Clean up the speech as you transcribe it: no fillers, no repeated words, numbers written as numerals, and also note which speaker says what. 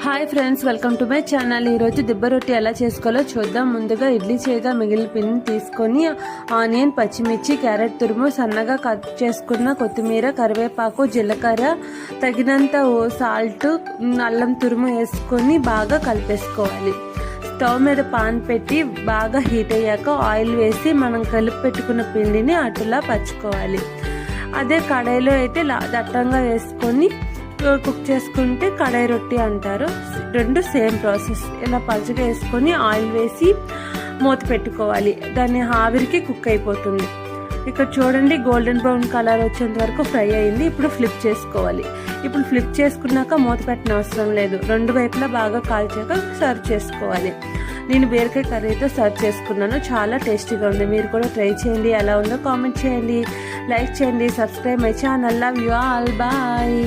Speaker 1: Hi friends, welcome to my channel. ఈరోజు దిబ్బ రొట్టి ఎలా చేసుకోవాలో చూద్దాం. ముందుగా ఇడ్లీ చేయగా మిగిలిన పిండిని తీసుకొని ఆనియన్, పచ్చిమిర్చి, క్యారెట్ తురుము, సన్నగా కట్ చేసుకున్న కొత్తిమీర, కరివేపాకు, జీలకర్ర, తగినంత సాల్ట్, అల్లం తురుము వేసుకొని బాగా కలిపేసుకోవాలి. స్టవ్ మీద పాన్ పెట్టి బాగా హీట్ అయ్యాక ఆయిల్ వేసి మనం కలిపి పెట్టుకున్న పిండిని అటులా పరుచుకోవాలి. అదే కడాయిలో అయితే దట్టంగా వేసుకొని కుక్ చేసుకుంటే కడాయి రొట్టి అంటారు. రెండు సేమ్ ప్రాసెస్. ఇలా పలుచగా వేసుకొని ఆయిల్ వేసి మూత పెట్టుకోవాలి. దాన్ని ఆవిరికి కుక్ అయిపోతుంది. ఇక్కడ చూడండి, గోల్డెన్ బ్రౌన్ కలర్ వచ్చేంత వరకు ఫ్రై అయింది. ఇప్పుడు ఫ్లిప్ చేసుకోవాలి. ఇప్పుడు ఫ్లిప్ చేసుకున్నాక మూత పెట్టిన అవసరం లేదు. రెండు వైపులా బాగా కాల్చాక సర్వ్ చేసుకోవాలి. నేను బీరకాయ కర్రీతో సర్వ్ చేసుకున్నాను. చాలా టేస్టీగా ఉంది. మీరు కూడా ట్రై చేయండి. ఎలా ఉందో కామెంట్ చేయండి, లైక్ చేయండి, subscribe my channel. Love you all. Bye.